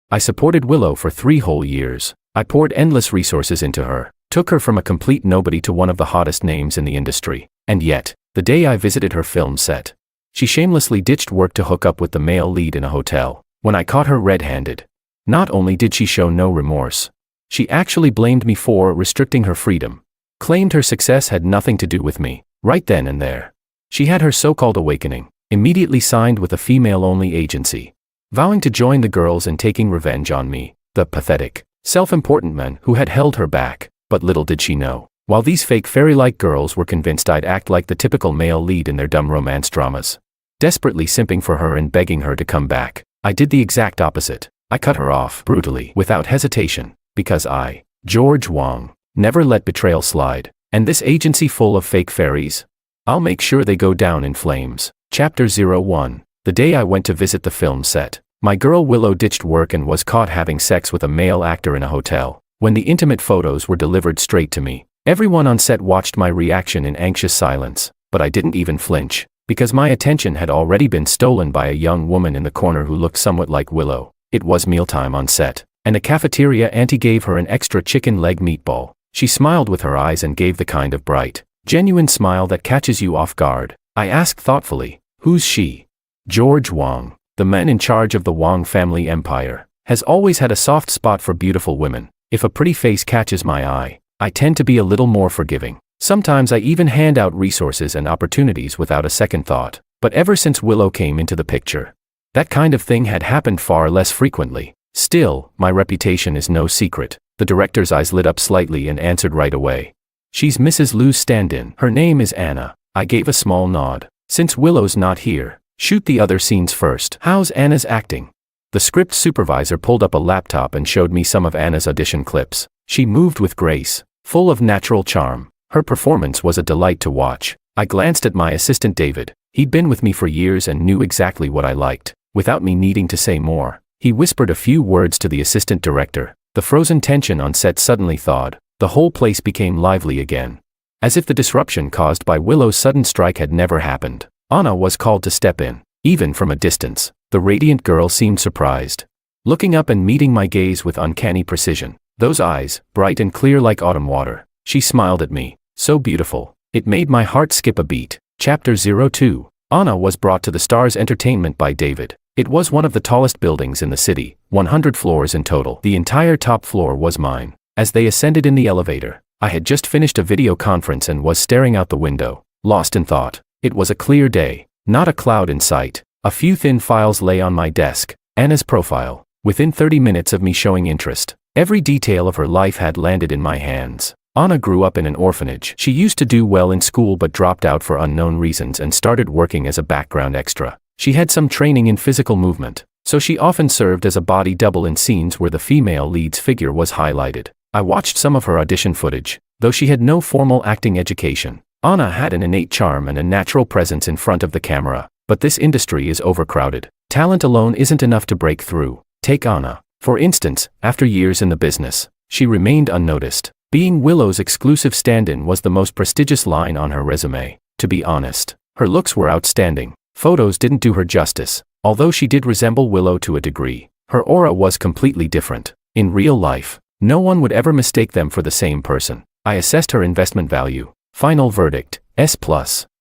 I supported Willow for 3 whole years. I poured endless resources into her, took her from a complete nobody to one of the hottest names in the industry. And yet, the day I visited her film set, she shamelessly ditched work to hook up with the male lead in a hotel. When I caught her red-handed, not only did she show no remorse, she actually blamed me for restricting her freedom. Claimed her success had nothing to do with me. Right then and there, she had her so-called awakening. Immediately signed with a female-only agency, vowing to join the girls in taking revenge on me, the pathetic, self-important man who had held her back. But little did she know, while these fake fairy-like girls were convinced I'd act like the typical male lead in their dumb romance dramas, desperately simping for her and begging her to come back, I did the exact opposite. I cut her off brutally, without hesitation, because I, George Wong, never let betrayal slide. And this agency full of fake fairies? I'll make sure they go down in flames. Chapter 01. The day I went to visit the film set, my girl Willow ditched work and was caught having sex with a male actor in a hotel. When the intimate photos were delivered straight to me, everyone on set watched my reaction in anxious silence, but I didn't even flinch, because my attention had already been stolen by a young woman in the corner who looked somewhat like Willow. It was mealtime on set, and a cafeteria auntie gave her an extra chicken leg meatball. She smiled with her eyes and gave the kind of bright, genuine smile that catches you off guard. I asked thoughtfully, "Who's she?" George Wong, the man in charge of the Wong family empire, has always had a soft spot for beautiful women. If a pretty face catches my eye, I tend to be a little more forgiving. Sometimes I even hand out resources and opportunities without a second thought. But ever since Willow came into the picture, that kind of thing had happened far less frequently. Still, my reputation is no secret. The director's eyes lit up slightly and answered right away. "She's Mrs. Liu's stand-in. Her name is Anna." I gave a small nod. "Since Willow's not here, shoot the other scenes first. How's Anna's acting?" The script supervisor pulled up a laptop and showed me some of Anna's audition clips. She moved with grace, full of natural charm. Her performance was a delight to watch. I glanced at my assistant David. He'd been with me for years and knew exactly what I liked. Without me needing to say more, he whispered a few words to the assistant director. The frozen tension on set suddenly thawed. The whole place became lively again, as if the disruption caused by Willow's sudden strike had never happened. Anna was called to step in. Even from a distance, the radiant girl seemed surprised, looking up and meeting my gaze with uncanny precision. Those eyes, bright and clear like autumn water. She smiled at me, so beautiful, it made my heart skip a beat. Chapter 02. Anna was brought to the Stars Entertainment by David. It was one of the tallest buildings in the city, 100 floors in total. The entire top floor was mine. As they ascended in the elevator, I had just finished a video conference and was staring out the window, lost in thought. It was a clear day, not a cloud in sight. A few thin files lay on my desk. Anna's profile. Within 30 minutes of me showing interest, every detail of her life had landed in my hands. Anna grew up in an orphanage. She used to do well in school but dropped out for unknown reasons and started working as a background extra. She had some training in physical movement, so she often served as a body double in scenes where the female lead's figure was highlighted. I watched some of her audition footage. Though she had no formal acting education, Anna had an innate charm and a natural presence in front of the camera. But this industry is overcrowded. Talent alone isn't enough to break through. Take Anna, for instance. After years in the business, she remained unnoticed. Being Willow's exclusive stand-in was the most prestigious line on her resume. To be honest, her looks were outstanding. Photos didn't do her justice. Although she did resemble Willow to a degree, her aura was completely different. In real life, no one would ever mistake them for the same person. I assessed her investment value. Final verdict, S+.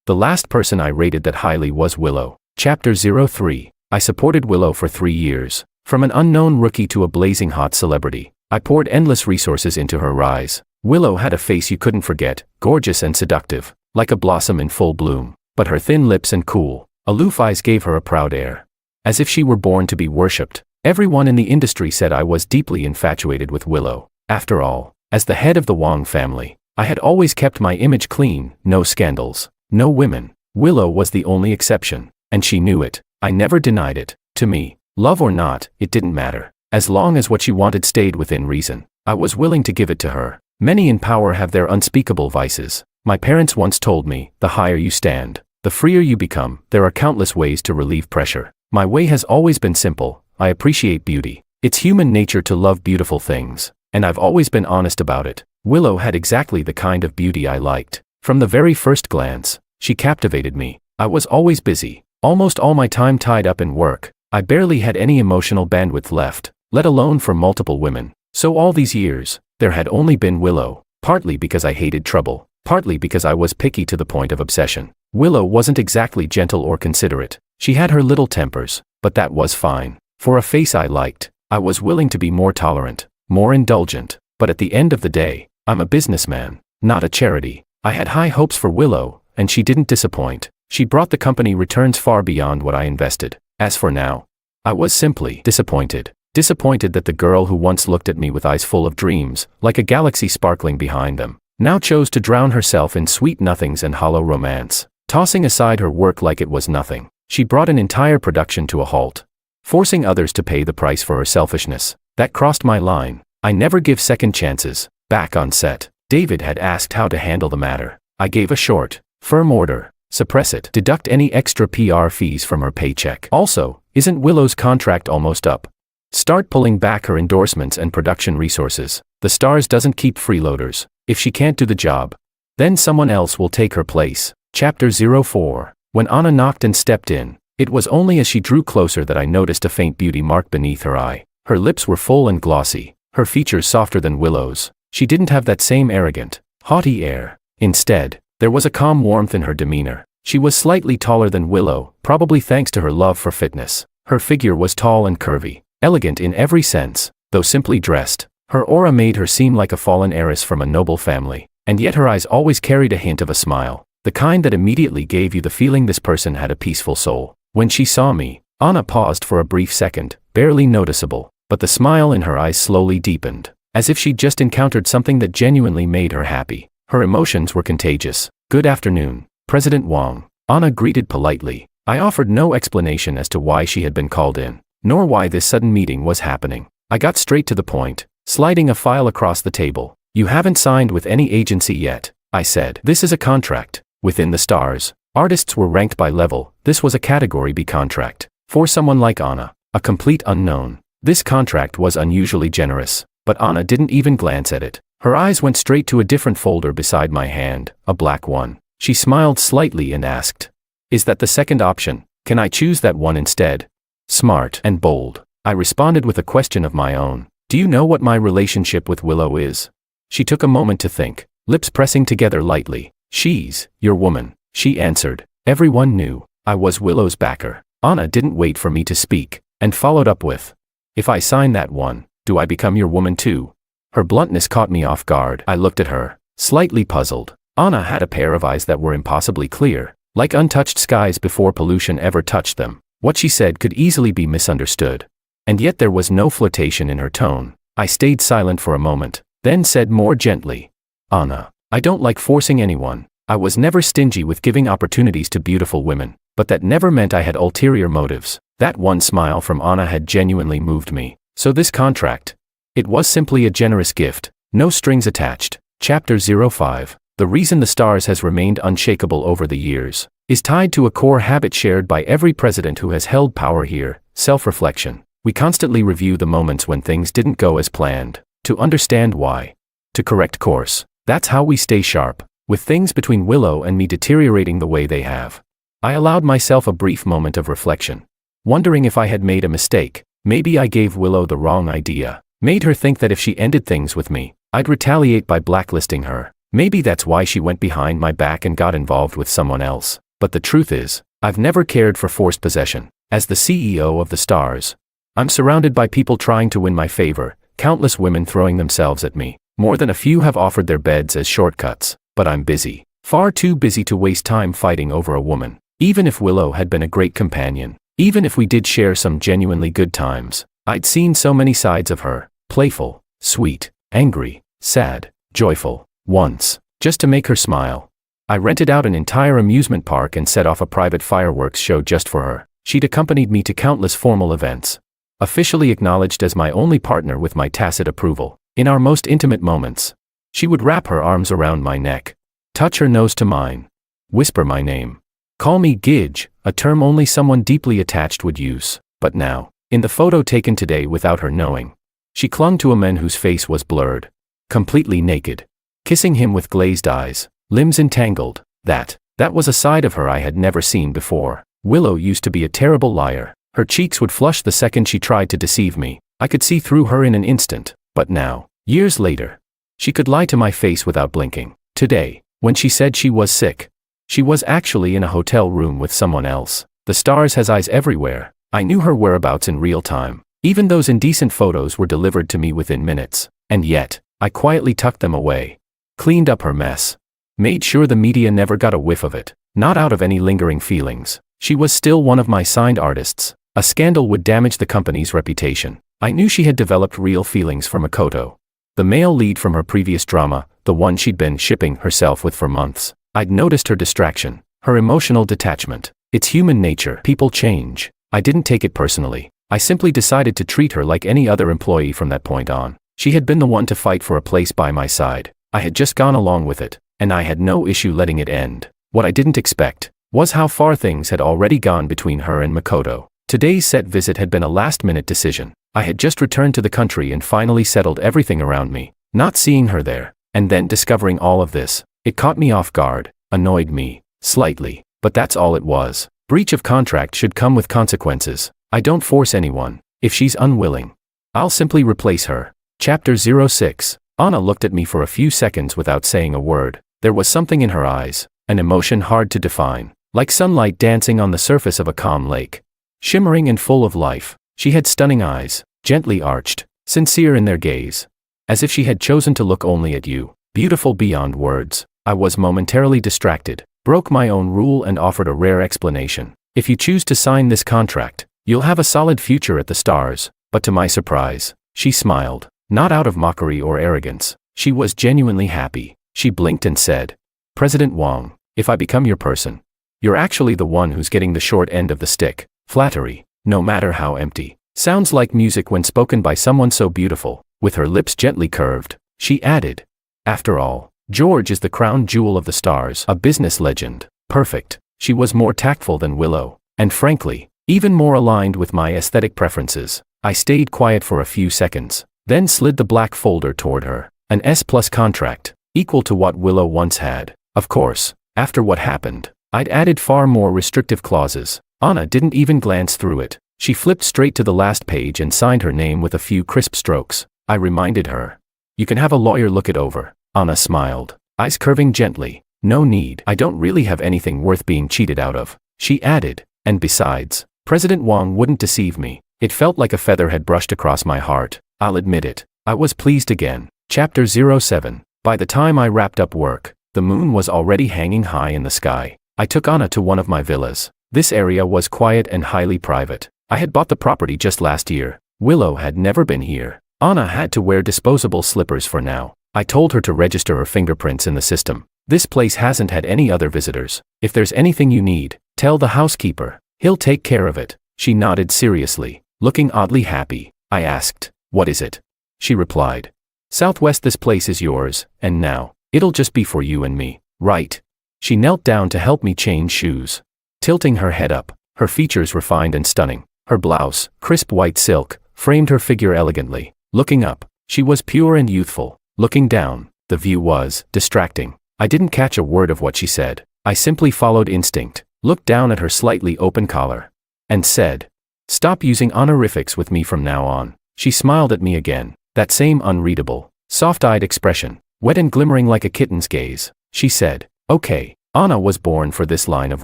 The last person I rated that highly was Willow. Chapter 03. I supported Willow for 3 years. From an unknown rookie to a blazing hot celebrity, I poured endless resources into her rise. Willow had a face you couldn't forget, gorgeous and seductive, like a blossom in full bloom. But her thin lips and cool, aloof eyes gave her a proud air, as if she were born to be worshipped. Everyone in the industry said I was deeply infatuated with Willow. After all, as the head of the Wong family, I had always kept my image clean. No scandals, no women. Willow was the only exception, and she knew it. I never denied it. To me, love or not, it didn't matter. As long as what she wanted stayed within reason, I was willing to give it to her. Many in power have their unspeakable vices. My parents once told me, the higher you stand, the freer you become. There are countless ways to relieve pressure. My way has always been simple. I appreciate beauty. It's human nature to love beautiful things, and I've always been honest about it. Willow had exactly the kind of beauty I liked. From the very first glance, she captivated me. I was always busy, almost all my time tied up in work. I barely had any emotional bandwidth left. let alone for multiple women. So all these years, there had only been Willow, partly because I hated trouble, partly because I was picky to the point of obsession. Willow wasn't exactly gentle or considerate. She had her little tempers, but that was fine. For a face I liked, I was willing to be more tolerant, more indulgent, but at the end of the day, I'm a businessman, not a charity. I had high hopes for Willow, and she didn't disappoint. She brought the company returns far beyond what I invested. As for now, I was simply disappointed. Disappointed that the girl who once looked at me with eyes full of dreams, like a galaxy sparkling behind them, now chose to drown herself in sweet nothings and hollow romance. Tossing aside her work like it was nothing, she brought an entire production to a halt, forcing others to pay the price for her selfishness. That crossed my line. I never give second chances. Back on set, David had asked how to handle the matter. I gave a short, firm order. Suppress it. Deduct any extra PR fees from her paycheck. Also, isn't Willow's contract almost up? Start pulling back her endorsements and production resources. The Stars doesn't keep freeloaders. If she can't do the job, then someone else will take her place. Chapter 04. When Anna knocked and stepped in, it was only as she drew closer that I noticed a faint beauty mark beneath her eye. Her lips were full and glossy, her features softer than Willow's. She didn't have that same arrogant, haughty air. Instead, there was a calm warmth in her demeanor. She was slightly taller than Willow, probably thanks to her love for fitness. Her figure was tall and curvy, elegant in every sense, though simply dressed. Her aura made her seem like a fallen heiress from a noble family, and yet her eyes always carried a hint of a smile, the kind that immediately gave you the feeling this person had a peaceful soul. When she saw me, Anna paused for a brief second, barely noticeable, but the smile in her eyes slowly deepened, as if she'd just encountered something that genuinely made her happy. Her emotions were contagious. "Good afternoon, President Wang," Anna greeted politely. I offered no explanation as to why she had been called in, nor why this sudden meeting was happening. I got straight to the point, sliding a file across the table. "You haven't signed with any agency yet," I said. "This is a contract. Within the Stars, artists were ranked by level. This was a Category B contract. For someone like Anna, a complete unknown, this contract was unusually generous." But Anna didn't even glance at it. Her eyes went straight to a different folder beside my hand, a black one. She smiled slightly and asked, "Is that the second option? Can I choose that one instead?" Smart and bold, I responded with a question of my own. "Do you know what my relationship with Willow is?" She took a moment to think, lips pressing together lightly. "She's your woman," she answered. Everyone knew I was Willow's backer. Anna didn't wait for me to speak, and followed up with, "If I sign that one, do I become your woman too?" Her bluntness caught me off guard. I looked at her, slightly puzzled. Anna had a pair of eyes that were impossibly clear, like untouched skies before pollution ever touched them. What she said could easily be misunderstood. And yet there was no flirtation in her tone. I stayed silent for a moment, then said more gently, "Anna, I don't like forcing anyone. I was never stingy with giving opportunities to beautiful women, but that never meant I had ulterior motives." That one smile from Anna had genuinely moved me. So this contract, it was simply a generous gift, no strings attached. Chapter 05. The reason the Stars has remained unshakable over the years is tied to a core habit shared by every president who has held power here: self-reflection. We constantly review the moments when things didn't go as planned, to understand why, to correct course. That's how we stay sharp, with things between Willow and me deteriorating the way they have. I allowed myself a brief moment of reflection, wondering if I had made a mistake. Maybe I gave Willow the wrong idea, made her think that if she ended things with me, I'd retaliate by blacklisting her. Maybe that's why she went behind my back and got involved with someone else. But the truth is, I've never cared for forced possession. As the CEO of the Stars, I'm surrounded by people trying to win my favor, countless women throwing themselves at me. More than a few have offered their beds as shortcuts, but I'm busy. Far too busy to waste time fighting over a woman. Even if Willow had been a great companion, even if we did share some genuinely good times, I'd seen so many sides of her: playful, sweet, angry, sad, joyful. Once, just to make her smile, I rented out an entire amusement park and set off a private fireworks show just for her. She'd accompanied me to countless formal events, officially acknowledged as my only partner with my tacit approval. In our most intimate moments, she would wrap her arms around my neck, touch her nose to mine, whisper my name, call me Gidge, a term only someone deeply attached would use. But now, in the photo taken today without her knowing, she clung to a man whose face was blurred, completely naked, kissing him with glazed eyes, limbs entangled. That was a side of her I had never seen before. Willow used to be a terrible liar. Her cheeks would flush the second she tried to deceive me, I could see through her in an instant, but now, years later, she could lie to my face without blinking. Today, when she said she was sick, she was actually in a hotel room with someone else. The stars has eyes everywhere. I knew her whereabouts in real time. Even those indecent photos were delivered to me within minutes. And yet, I quietly tucked them away. Cleaned up her mess. Made sure the media never got a whiff of it. Not out of any lingering feelings. She was still one of my signed artists. A scandal would damage the company's reputation. I knew she had developed real feelings for Makoto. The male lead from her previous drama, the one she'd been shipping herself with for months. I'd noticed her distraction, her emotional detachment. It's human nature. People change. I didn't take it personally. I simply decided to treat her like any other employee from that point on. She had been the one to fight for a place by my side. I had just gone along with it, and I had no issue letting it end. What I didn't expect was how far things had already gone between her and Makoto. Today's set visit had been a last-minute decision. I had just returned to the country and finally settled everything around me. Not seeing her there, and then discovering all of this, it caught me off guard, annoyed me, slightly, but that's all it was. Breach of contract should come with consequences. I don't force anyone. If she's unwilling, I'll simply replace her. Chapter 06. Anna looked at me for a few seconds without saying a word. There was something in her eyes, an emotion hard to define, like sunlight dancing on the surface of a calm lake. Shimmering and full of life. She had stunning eyes, gently arched, sincere in their gaze. As if she had chosen to look only at you, beautiful beyond words. I was momentarily distracted, broke my own rule and offered a rare explanation. If you choose to sign this contract, you'll have a solid future at the stars. But to my surprise, she smiled, not out of mockery or arrogance. She was genuinely happy. She blinked and said, President Wang, if I become your person, you're actually the one who's getting the short end of the stick. Flattery, no matter how empty, sounds like music when spoken by someone so beautiful. With her lips gently curved, she added, after all, George is the crown jewel of the stars, a business legend. Perfect. She was more tactful than Willow, and frankly, even more aligned with my aesthetic preferences. I stayed quiet for a few seconds, then slid the black folder toward her. An S+ contract, equal to what Willow once had. Of course, after what happened, I'd added far more restrictive clauses. Anna didn't even glance through it. She flipped straight to the last page and signed her name with a few crisp strokes. I reminded her, you can have a lawyer look it over. Anna smiled, eyes curving gently. No need. I don't really have anything worth being cheated out of. She added, and besides, President Wang wouldn't deceive me. It felt like a feather had brushed across my heart. I'll admit it. I was pleased again. Chapter 07. By the time I wrapped up work, the moon was already hanging high in the sky. I took Anna to one of my villas. This area was quiet and highly private. I had bought the property just last year. Willow had never been here. Anna had to wear disposable slippers for now. I told her to register her fingerprints in the system. This place hasn't had any other visitors. If there's anything you need, tell the housekeeper. He'll take care of it. She nodded seriously, looking oddly happy. I asked, what is it? She replied, Southwest, this place is yours, and now, it'll just be for you and me, right? She knelt down to help me change shoes. Tilting her head up, her features refined and stunning. Her blouse, crisp white silk, framed her figure elegantly. Looking up, she was pure and youthful. Looking down, the view was distracting. I didn't catch a word of what she said. I simply followed instinct, looked down at her slightly open collar, and said, stop using honorifics with me from now on. She smiled at me again, that same unreadable, soft-eyed expression, wet and glimmering like a kitten's gaze. She said, okay, Anna was born for this line of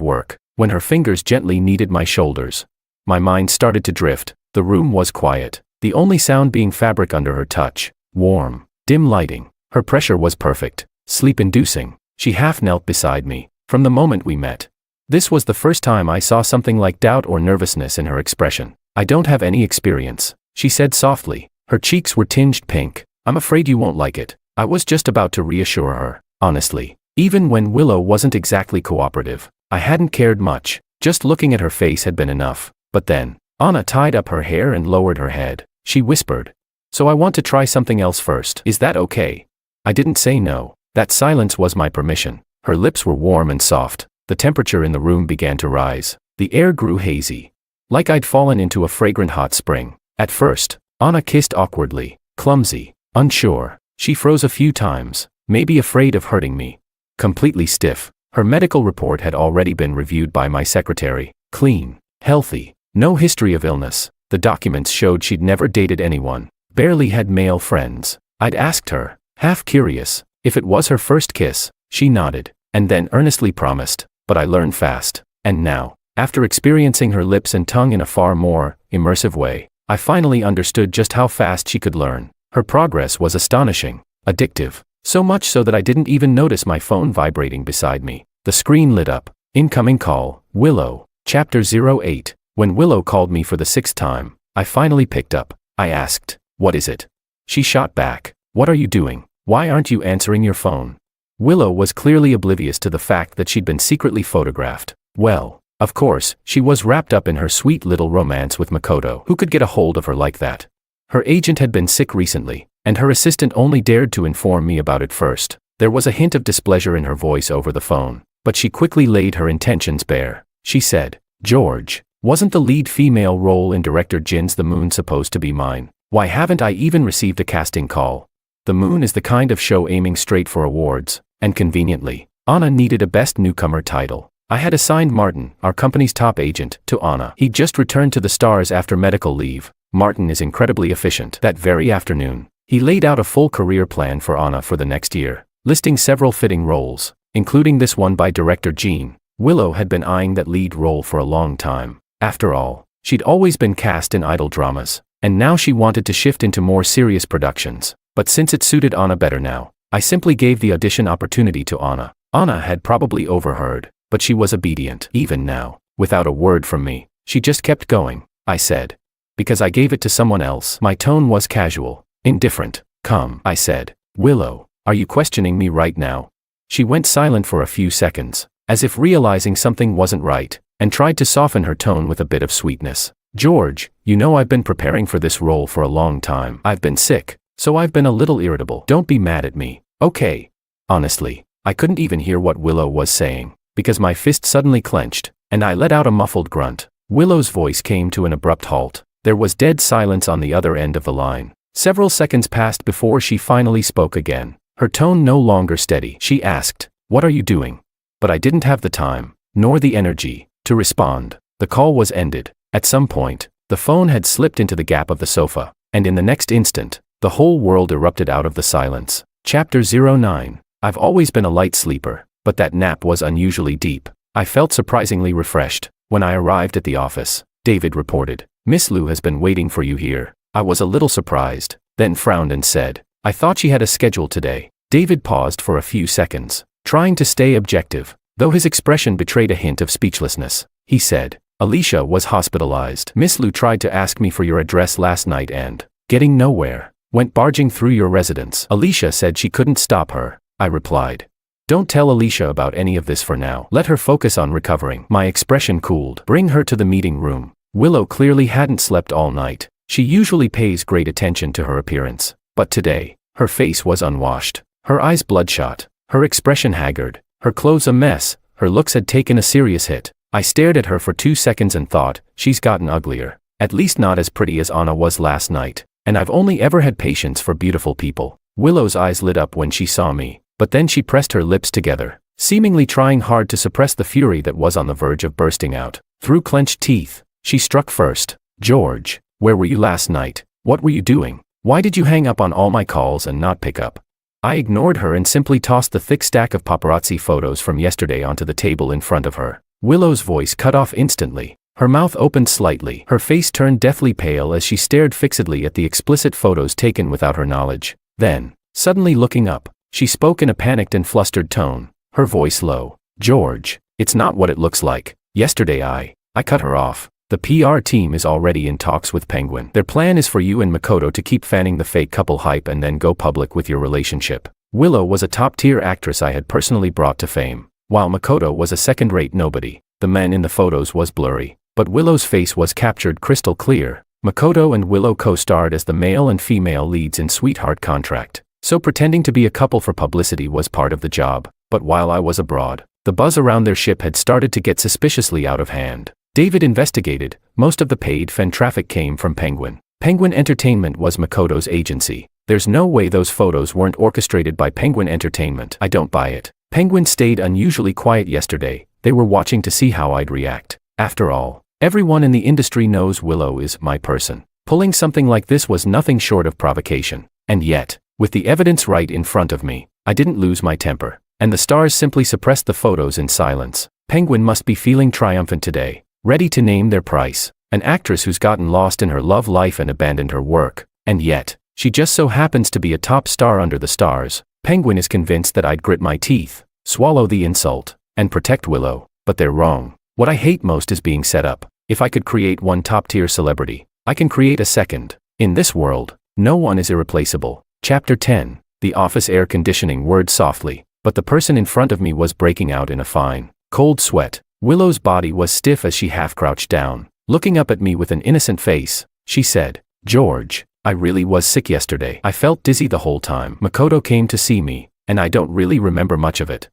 work. When her fingers gently kneaded my shoulders, my mind started to drift. The room was quiet, the only sound being fabric under her touch. Warm, dim lighting. Her pressure was perfect, sleep-inducing. She half knelt beside me. From the moment we met, this was the first time I saw something like doubt or nervousness in her expression. I don't have any experience, she said softly. Her cheeks were tinged pink. I'm afraid you won't like it. I was just about to reassure her. Honestly, even when Willow wasn't exactly cooperative, I hadn't cared much. Just looking at her face had been enough. But then, Anna tied up her hair and lowered her head. She whispered, so I want to try something else first. Is that okay? I didn't say no. That silence was my permission. Her lips were warm and soft. The temperature in the room began to rise. The air grew hazy, like I'd fallen into a fragrant hot spring. At first, Anna kissed awkwardly, clumsy, unsure. She froze a few times, maybe afraid of hurting me. Completely stiff. Her medical report had already been reviewed by my secretary. Clean, healthy, no history of illness. The documents showed she'd never dated anyone, barely had male friends. I'd asked her, half curious, if it was her first kiss. She nodded, and then earnestly promised, but I learned fast. And now, after experiencing her lips and tongue in a far more immersive way, I finally understood just how fast she could learn. Her progress was astonishing, addictive, so much so that I didn't even notice my phone vibrating beside me. The screen lit up. Incoming call, Willow. Chapter 08. When Willow called me for the 6th time, I finally picked up. I asked, "What is it?" She shot back, "What are you doing? Why aren't you answering your phone?" Willow was clearly oblivious to the fact that she'd been secretly photographed. Well, of course, she was wrapped up in her sweet little romance with Makoto. Who could get a hold of her like that? Her agent had been sick recently, and her assistant only dared to inform me about it first. There was a hint of displeasure in her voice over the phone, but she quickly laid her intentions bare. She said, "George, wasn't the lead female role in Director Jin's The Moon supposed to be mine? Why haven't I even received a casting call?" The Moon is the kind of show aiming straight for awards, and conveniently, Anna needed a Best Newcomer title. I had assigned Martin, our company's top agent, to Anna. He'd just returned to the stars after medical leave. Martin is incredibly efficient. That very afternoon, he laid out a full career plan for Anna for the next year, listing several fitting roles, including this one by Director Jin. Willow had been eyeing that lead role for a long time. After all, she'd always been cast in idol dramas, and now she wanted to shift into more serious productions. But since it suited Anna better now, I simply gave the audition opportunity to Anna. Anna had probably overheard, but she was obedient. Even now, without a word from me, she just kept going. I said, "Because I gave it to someone else." My tone was casual, indifferent. "Come," I said. "Willow, are you questioning me right now?" She went silent for a few seconds, as if realizing something wasn't right, and tried to soften her tone with a bit of sweetness. "George, you know I've been preparing for this role for a long time. I've been sick, so I've been a little irritable. Don't be mad at me, okay?" Honestly, I couldn't even hear what Willow was saying, because my fist suddenly clenched, and I let out a muffled grunt. Willow's voice came to an abrupt halt. There was dead silence on the other end of the line. Several seconds passed before she finally spoke again, her tone no longer steady. She asked, "What are you doing?" But I didn't have the time, nor the energy, to respond. The call was ended. At some point, the phone had slipped into the gap of the sofa, and in the next instant, the whole world erupted out of the silence. Chapter 09. I've always been a light sleeper, but that nap was unusually deep. I felt surprisingly refreshed. When I arrived at the office, David reported, "Miss Liu has been waiting for you here." I was a little surprised, then frowned and said, "I thought she had a schedule today." David paused for a few seconds, trying to stay objective, though his expression betrayed a hint of speechlessness. He said, "Alicia was hospitalized. Miss Liu tried to ask me for your address last night and, getting nowhere, went barging through your residence. Alicia said she couldn't stop her." I replied, "Don't tell Alicia about any of this for now. Let her focus on recovering." My expression cooled. "Bring her to the meeting room." Willow clearly hadn't slept all night. She usually pays great attention to her appearance, but today, her face was unwashed, her eyes bloodshot, her expression haggard, her clothes a mess. Her looks had taken a serious hit. I stared at her for 2 seconds and thought, she's gotten uglier. At least not as pretty as Anna was last night, and I've only ever had patience for beautiful people. Willow's eyes lit up when she saw me, but then she pressed her lips together, seemingly trying hard to suppress the fury that was on the verge of bursting out. Through clenched teeth, she struck first. "George, where were you last night? What were you doing? Why did you hang up on all my calls and not pick up?" I ignored her and simply tossed the thick stack of paparazzi photos from yesterday onto the table in front of her. Willow's voice cut off instantly. Her mouth opened slightly. Her face turned deathly pale as she stared fixedly at the explicit photos taken without her knowledge. Then, suddenly looking up, she spoke in a panicked and flustered tone, her voice low. "George, it's not what it looks like. Yesterday I cut her off. The PR team is already in talks with Penguin. Their plan is for you and Makoto to keep fanning the fake couple hype and then go public with your relationship." Willow was a top-tier actress I had personally brought to fame, while Makoto was a second-rate nobody. The man in the photos was blurry, but Willow's face was captured crystal clear. Makoto and Willow co-starred as the male and female leads in Sweetheart Contract, so pretending to be a couple for publicity was part of the job. But while I was abroad, the buzz around their ship had started to get suspiciously out of hand. David investigated. Most of the paid fan traffic came from Penguin. Penguin Entertainment was Makoto's agency. There's no way those photos weren't orchestrated by Penguin Entertainment. I don't buy it. Penguin stayed unusually quiet yesterday. They were watching to see how I'd react. After all, Everyone in the industry knows Willow is my person. Pulling something like this was nothing short of provocation. And yet, with the evidence right in front of me, I didn't lose my temper. And the stars simply suppressed the photos in silence. Penguin must be feeling triumphant today, ready to name their price. An actress who's gotten lost in her love life and abandoned her work. And yet, she just so happens to be a top star under the stars. Penguin is convinced that I'd grit my teeth, swallow the insult, and protect Willow. But they're wrong. What I hate most is being set up. If I could create one top-tier celebrity, I can create a second. In this world, no one is irreplaceable. Chapter 10. The office air conditioning whirred softly, but the person in front of me was breaking out in a fine, cold sweat. Willow's body was stiff as she half-crouched down. Looking up at me with an innocent face, she said, "George, I really was sick yesterday. I felt dizzy the whole time. Makoto came to see me, and I don't really remember much of it.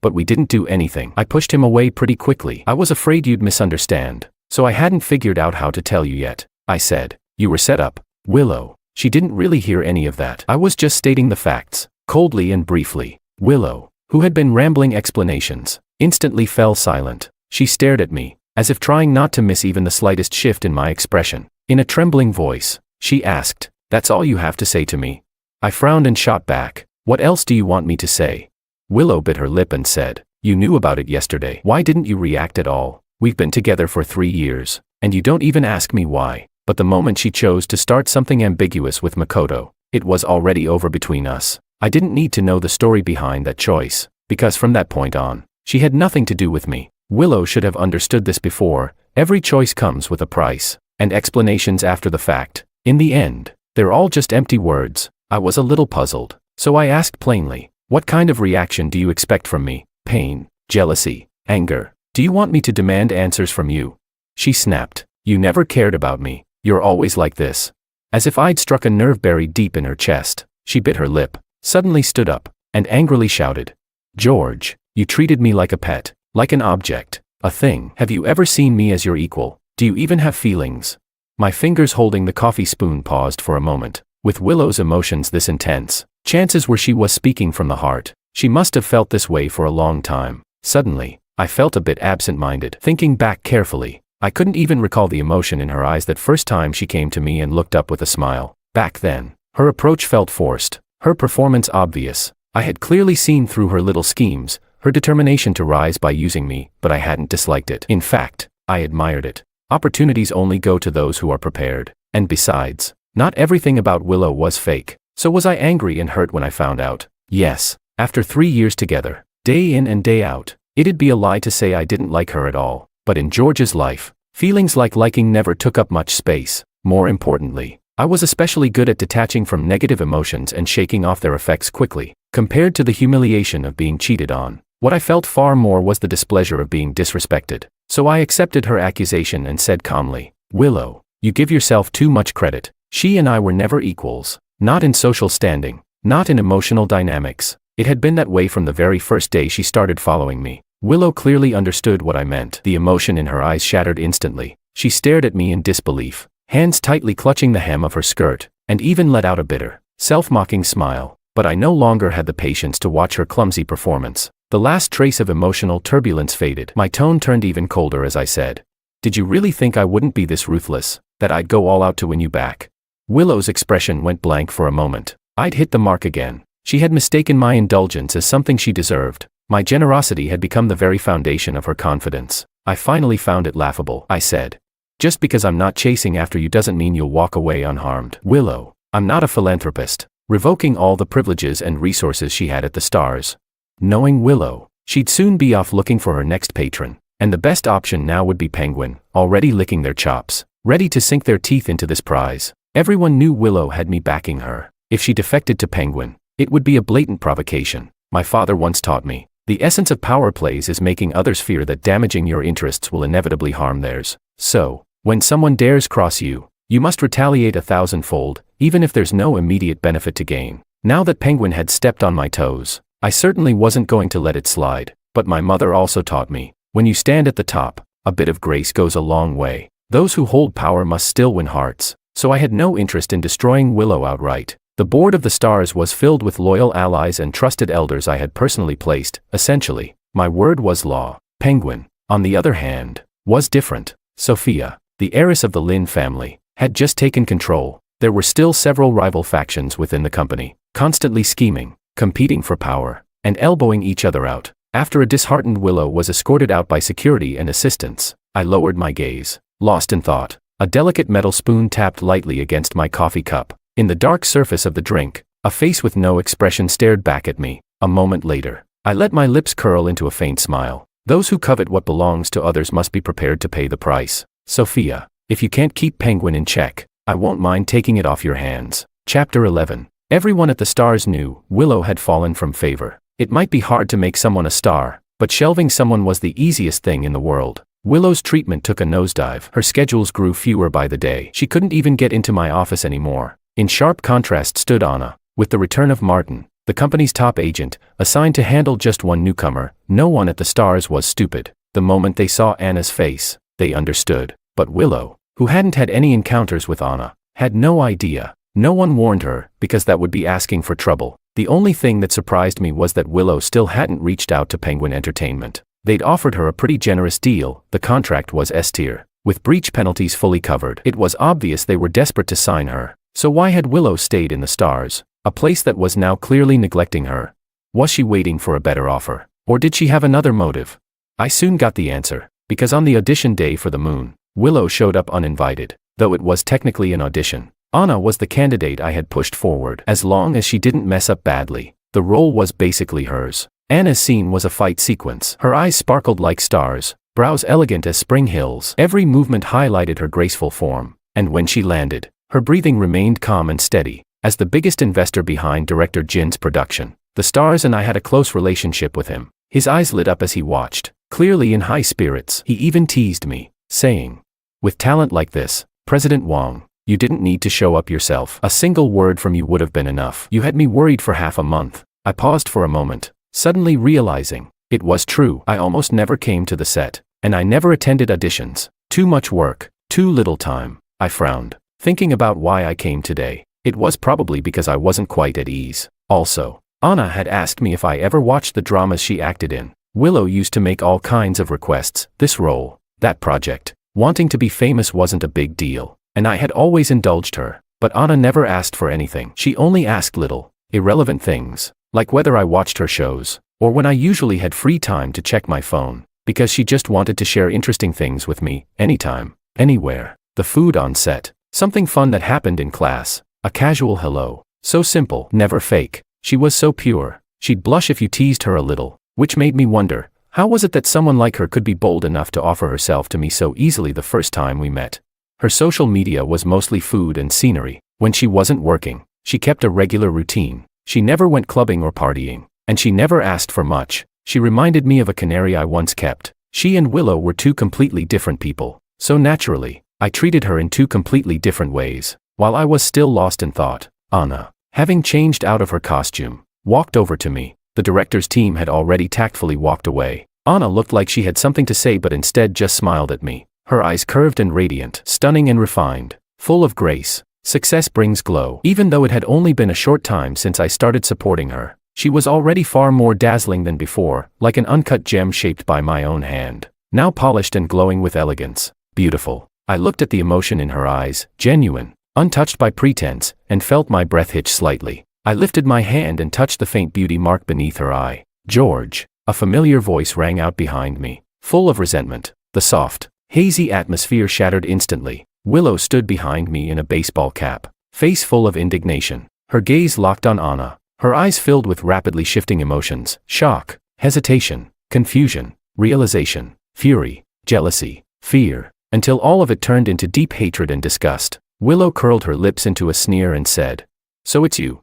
But we didn't do anything. I pushed him away pretty quickly. I was afraid you'd misunderstand, so I hadn't figured out how to tell you yet," I said. "You were set up, Willow." She didn't really hear any of that. I was just stating the facts, coldly and briefly. Willow, who had been rambling explanations, instantly fell silent. She stared at me, as if trying not to miss even the slightest shift in my expression. In a trembling voice, she asked, "That's all you have to say to me?" I frowned and shot back, "What else do you want me to say?" Willow bit her lip and said, "You knew about it yesterday. Why didn't you react at all? We've been together for 3 years, and you don't even ask me why." But the moment she chose to start something ambiguous with Makoto, it was already over between us. I didn't need to know the story behind that choice, because from that point on, she had nothing to do with me. Willow should have understood this before. Every choice comes with a price, and explanations after the fact. In the end, they're all just empty words. I was a little puzzled, so I asked plainly, "What kind of reaction do you expect from me? Pain, jealousy, anger? Do you want me to demand answers from you?" She snapped, "You never cared about me. You're always like this." As if I'd struck a nerve buried deep in her chest, she bit her lip, suddenly stood up, and angrily shouted, "George, you treated me like a pet, like an object, a thing. Have you ever seen me as your equal? Do you even have feelings?" My fingers holding the coffee spoon paused for a moment. With Willow's emotions this intense, chances were she was speaking from the heart. She must have felt this way for a long time. Suddenly, I felt a bit absent-minded. Thinking back carefully, I couldn't even recall the emotion in her eyes that first time she came to me and looked up with a smile. Back then, her approach felt forced, her performance obvious. I had clearly seen through her little schemes, her determination to rise by using me, but I hadn't disliked it. In fact, I admired it. Opportunities only go to those who are prepared. And besides, not everything about Willow was fake. So was I angry and hurt when I found out? Yes. After 3 years together, day in and day out, it'd be a lie to say I didn't like her at all. But in George's life, feelings like liking never took up much space. More importantly, I was especially good at detaching from negative emotions and shaking off their effects quickly. Compared to the humiliation of being cheated on, what I felt far more was the displeasure of being disrespected. So I accepted her accusation and said calmly, "Willow, you give yourself too much credit. She and I were never equals. Not in social standing, not in emotional dynamics. It had been that way from the very first day she started following me." Willow clearly understood what I meant. The emotion in her eyes shattered instantly. She stared at me in disbelief, hands tightly clutching the hem of her skirt, and even let out a bitter, self-mocking smile. But I no longer had the patience to watch her clumsy performance. The last trace of emotional turbulence faded. My tone turned even colder as I said, "Did you really think I wouldn't be this ruthless, that I'd go all out to win you back?" Willow's expression went blank for a moment. I'd hit the mark again. She had mistaken my indulgence as something she deserved. My generosity had become the very foundation of her confidence. "I finally found it laughable," I said. "Just because I'm not chasing after you doesn't mean you'll walk away unharmed. Willow, I'm not a philanthropist, revoking all the privileges and resources she had at the stars. Knowing Willow, she'd soon be off looking for her next patron, and the best option now would be Penguin, already licking their chops, ready to sink their teeth into this prize. Everyone knew Willow had me backing her. If she defected to Penguin, it would be a blatant provocation. My father once taught me, the essence of power plays is making others fear that damaging your interests will inevitably harm theirs. So, when someone dares cross you, you must retaliate 1,000-fold, even if there's no immediate benefit to gain. Now that Penguin had stepped on my toes, I certainly wasn't going to let it slide. But my mother also taught me, when you stand at the top, a bit of grace goes a long way. Those who hold power must still win hearts. So I had no interest in destroying Willow outright. The board of the stars was filled with loyal allies and trusted elders I had personally placed. Essentially, my word was law. Penguin, on the other hand, was different. Sophia, the heiress of the Lin family, had just taken control. There were still several rival factions within the company, constantly scheming, competing for power, and elbowing each other out. After a disheartened Willow was escorted out by security and assistants, I lowered my gaze, lost in thought. A delicate metal spoon tapped lightly against my coffee cup. In the dark surface of the drink, a face with no expression stared back at me. A moment later, I let my lips curl into a faint smile. Those who covet what belongs to others must be prepared to pay the price. Sophia, if you can't keep Penguin in check, I won't mind taking it off your hands. Chapter 11. Everyone at the Stars knew Willow had fallen from favor. It might be hard to make someone a star, but shelving someone was the easiest thing in the world. Willow's treatment took a nosedive. Her schedules grew fewer by the day. She couldn't even get into my office anymore. In sharp contrast stood Anna. With the return of Martin, the company's top agent, assigned to handle just one newcomer, no one at the Stars was stupid. The moment they saw Anna's face, they understood. But Willow, who hadn't had any encounters with Anna, had no idea. No one warned her, because that would be asking for trouble. The only thing that surprised me was that Willow still hadn't reached out to Penguin Entertainment. They'd offered her a pretty generous deal. The contract was S-tier, with breach penalties fully covered. It was obvious they were desperate to sign her. So why had Willow stayed in the Stars, a place that was now clearly neglecting her? Was she waiting for a better offer? Or did she have another motive? I soon got the answer, because on the audition day for the Moon, Willow showed up uninvited, though it was technically an audition. Anna was the candidate I had pushed forward. As long as she didn't mess up badly, the role was basically hers. Anna's scene was a fight sequence. Her eyes sparkled like stars, brows elegant as spring hills. Every movement highlighted her graceful form, and when she landed, her breathing remained calm and steady. As the biggest investor behind director Jin's production, the Stars and I had a close relationship with him. His eyes lit up as he watched, clearly in high spirits. He even teased me, saying, "With talent like this, President Wang, you didn't need to show up yourself. A single word from you would have been enough. You had me worried for half a month." I paused for a moment, suddenly realizing, it was true. I almost never came to the set, and I never attended auditions. Too much work, too little time. I frowned, thinking about why I came today. It was probably because I wasn't quite at ease. Also, Anna had asked me if I ever watched the dramas she acted in. Willow used to make all kinds of requests. This role, that project. Wanting to be famous wasn't a big deal, and I had always indulged her. But Anna never asked for anything. She only asked little, irrelevant things, like whether I watched her shows, or when I usually had free time to check my phone, because she just wanted to share interesting things with me, anytime, anywhere. The food on set, something fun that happened in class, a casual hello, so simple, never fake. She was so pure. She'd blush if you teased her a little, which made me wonder, how was it that someone like her could be bold enough to offer herself to me so easily the first time we met? Her social media was mostly food and scenery. When she wasn't working, she kept a regular routine. She never went clubbing or partying, and she never asked for much. She reminded me of a canary I once kept. She and Willow were two completely different people, so naturally, I treated her in two completely different ways. While I was still lost in thought, Anna, having changed out of her costume, walked over to me. The director's team had already tactfully walked away. Anna looked like she had something to say but instead just smiled at me. Her eyes curved and radiant, stunning and refined, full of grace. Success brings glow. Even though it had only been a short time since I started supporting her, she was already far more dazzling than before, like an uncut gem shaped by my own hand. Now polished and glowing with elegance. Beautiful. I looked at the emotion in her eyes, genuine, untouched by pretense, and felt my breath hitch slightly. I lifted my hand and touched the faint beauty mark beneath her eye. "George," a familiar voice rang out behind me, full of resentment. The soft, hazy atmosphere shattered instantly. Willow stood behind me in a baseball cap, face full of indignation. Her gaze locked on Anna, her eyes filled with rapidly shifting emotions: shock, hesitation, confusion, realization, fury, jealousy, fear, until all of it turned into deep hatred and disgust. Willow curled her lips into a sneer and said, "So it's you.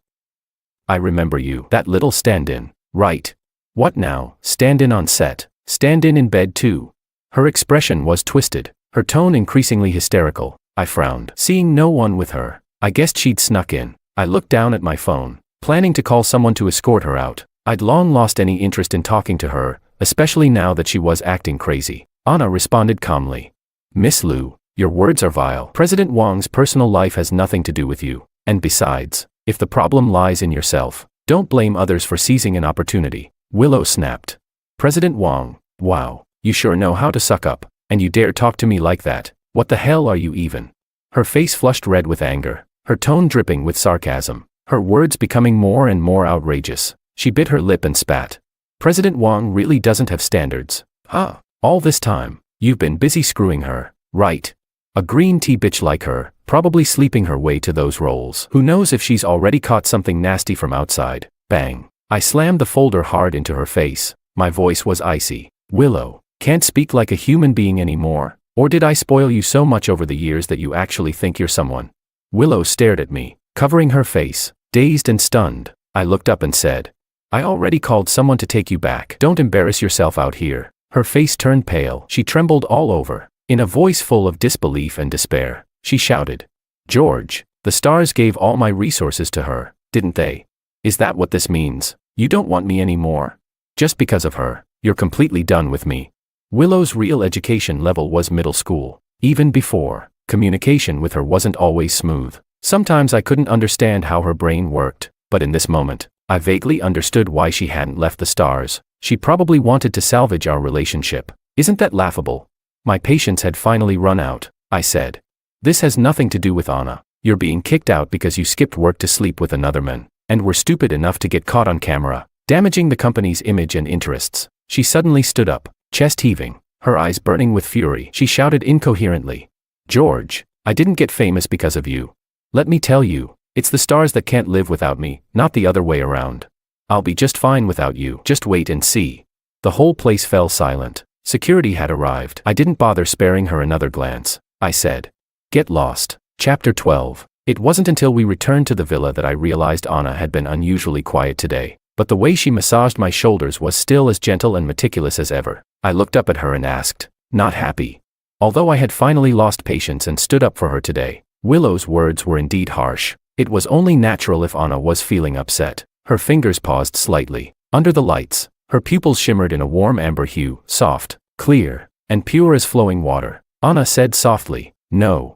I remember you, that little stand-in, right? What now, stand-in on set, stand-in in bed too?" Her expression was twisted, her tone increasingly hysterical. I frowned, seeing no one with her. I guessed she'd snuck in. I looked down at my phone, planning to call someone to escort her out. I'd long lost any interest in talking to her, especially now that she was acting crazy. Anna responded calmly. "Miss Liu, your words are vile. President Wang's personal life has nothing to do with you. And besides, if the problem lies in yourself, don't blame others for seizing an opportunity." Willow snapped. "President Wang, wow, you sure know how to suck up." And you dare talk to me like that? What the hell are you even? Her face flushed red with anger, her tone dripping with sarcasm, her words becoming more and more outrageous. She bit her lip and spat. President Wang really doesn't have standards. Huh? All this time, you've been busy screwing her, right? A green tea bitch like her, probably sleeping her way to those roles. Who knows if she's already caught something nasty from outside. Bang. I slammed the folder hard into her face. My voice was icy. Willow, can't speak like a human being anymore. Or did I spoil you so much over the years that you actually think you're someone? Willow stared at me, covering her face, dazed and stunned. I looked up and said, I already called someone to take you back. Don't embarrass yourself out here. Her face turned pale. She trembled all over. In a voice full of disbelief and despair, she shouted, George, the stars gave all my resources to her, didn't they? Is that what this means? You don't want me anymore? Just because of her, you're completely done with me. Willow's real education level was middle school. Even before, communication with her wasn't always smooth. Sometimes I couldn't understand how her brain worked, but in this moment, I vaguely understood why she hadn't left the stars. She probably wanted to salvage our relationship. Isn't that laughable? My patience had finally run out, I said. This has nothing to do with Anna. You're being kicked out because you skipped work to sleep with another man, and were stupid enough to get caught on camera, damaging the company's image and interests. She suddenly stood up, chest heaving, her eyes burning with fury. She shouted incoherently, George, I didn't get famous because of you. Let me tell you, it's the stars that can't live without me, not the other way around. I'll be just fine without you. Just wait and see. The whole place fell silent. Security had arrived. I didn't bother sparing her another glance. I said, Get lost. Chapter 12. It wasn't until we returned to the villa that I realized Anna had been unusually quiet today, but the way she massaged my shoulders was still as gentle and meticulous as ever. I looked up at her and asked, Not happy? Although I had finally lost patience and stood up for her today, Willow's words were indeed harsh. It was only natural if Anna was feeling upset. Her fingers paused slightly. Under the lights, her pupils shimmered in a warm amber hue, soft, clear, and pure as flowing water. Anna said softly, No.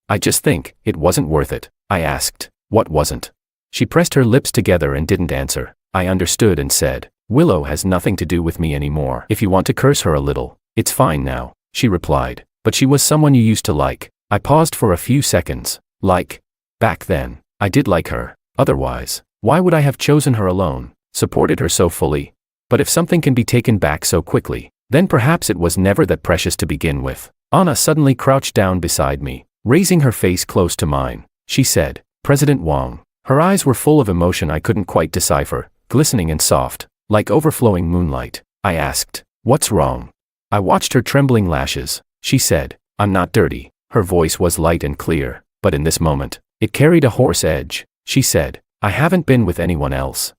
I just think it wasn't worth it. I asked, What wasn't? She pressed her lips together and didn't answer. I understood and said, Willow has nothing to do with me anymore. If you want to curse her a little, it's fine now, she replied. But she was someone you used to like. I paused for a few seconds. Like? Back then, I did like her. Otherwise, why would I have chosen her alone, supported her so fully? But if something can be taken back so quickly, then perhaps it was never that precious to begin with. Anna suddenly crouched down beside me, raising her face close to mine. She said, President Wang. Her eyes were full of emotion I couldn't quite decipher, glistening and soft, like overflowing moonlight. I asked, What's wrong? I watched her trembling lashes. She said, I'm not dirty. Her voice was light and clear, but in this moment, it carried a hoarse edge. She said, I haven't been with anyone else.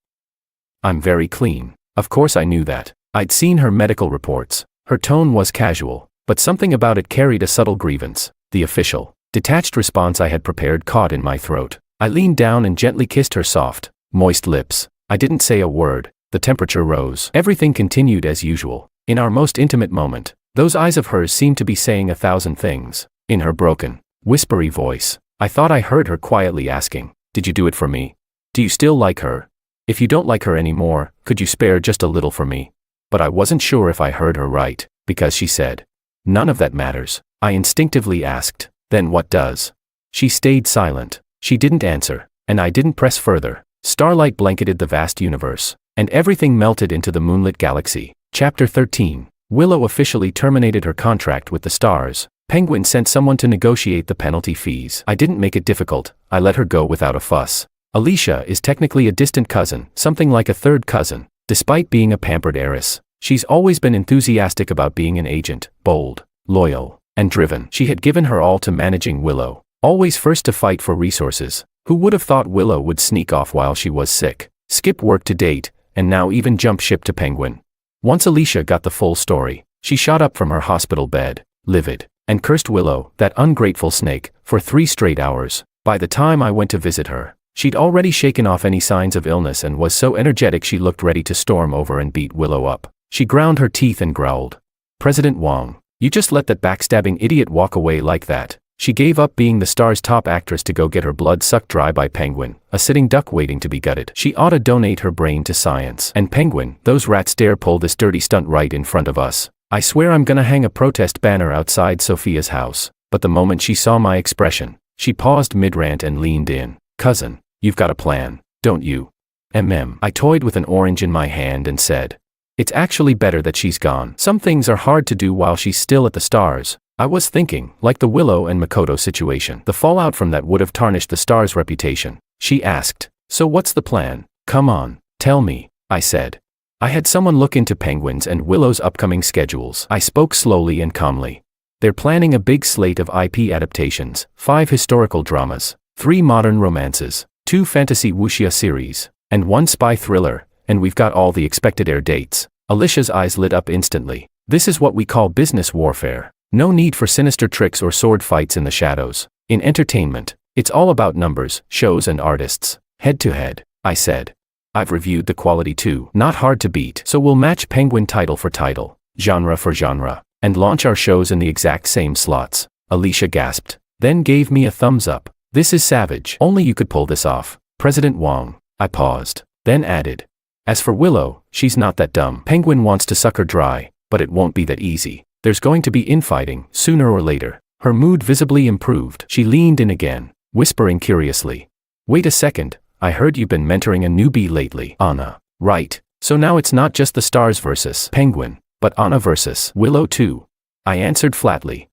I'm very clean. Of course I knew that. I'd seen her medical reports. Her tone was casual, but something about it carried a subtle grievance. The official, detached response I had prepared caught in my throat. I leaned down and gently kissed her soft, moist lips. I didn't say a word. The temperature rose. Everything continued as usual. In our most intimate moment, those eyes of hers seemed to be saying 1,000 things. In her broken, whispery voice, I thought I heard her quietly asking, Did you do it for me? Do you still like her? If you don't like her anymore, could you spare just a little for me? But I wasn't sure if I heard her right, because she said, None of that matters. I instinctively asked, Then what does? She stayed silent. She didn't answer, and I didn't press further. Starlight blanketed the vast universe, and everything melted into the moonlit galaxy. Chapter 13. Willow officially terminated her contract with the stars. Penguin sent someone to negotiate the penalty fees. I didn't make it difficult. I let her go without a fuss. Alicia is technically a distant cousin, something like a third cousin. Despite being a pampered heiress, she's always been enthusiastic about being an agent, bold, loyal, and driven. She had given her all to managing Willow, always first to fight for resources. Who would have thought Willow would sneak off while she was sick, skip work to date, and now even jump ship to Penguin? Once Alicia got the full story, she shot up from her hospital bed, livid, and cursed Willow, that ungrateful snake, for 3 straight hours. By the time I went to visit her, she'd already shaken off any signs of illness and was so energetic she looked ready to storm over and beat Willow up. She ground her teeth and growled, President Wang, you just let that backstabbing idiot walk away like that. She gave up being the star's top actress to go get her blood sucked dry by Penguin, a sitting duck waiting to be gutted. She ought to donate her brain to science. And Penguin, those rats dare pull this dirty stunt right in front of us. I swear I'm gonna hang a protest banner outside Sophia's house. But the moment she saw my expression, she paused mid-rant and leaned in. Cousin, you've got a plan, don't you? I toyed with an orange in my hand and said, it's actually better that she's gone. Some things are hard to do while she's still at the stars. I was thinking, like the Willow and Makoto situation. The fallout from that would have tarnished the star's reputation. She asked, so what's the plan? Come on, tell me, I said. I had someone look into Penguin's and Willow's upcoming schedules. I spoke slowly and calmly. They're planning a big slate of IP adaptations, 5 historical dramas, 3 modern romances, 2 fantasy wuxia series, and 1 spy thriller, and we've got all the expected air dates. Alicia's eyes lit up instantly. This is what we call business warfare. No need for sinister tricks or sword fights in the shadows. In entertainment, it's all about numbers, shows and artists. Head to head, I said. I've reviewed the quality too. Not hard to beat. So we'll match Penguin title for title, genre for genre, and launch our shows in the exact same slots. Alicia gasped, then gave me a thumbs up. This is savage. Only you could pull this off, President Wong. I paused, then added. As for Willow, she's not that dumb. Penguin wants to suck her dry, but it won't be that easy. There's going to be infighting, sooner or later. Her mood visibly improved. She leaned in again, whispering curiously. Wait a second, I heard you've been mentoring a newbie lately. Anna. Right. So now it's not just the stars versus Penguin, but Anna versus Willow too. I answered flatly.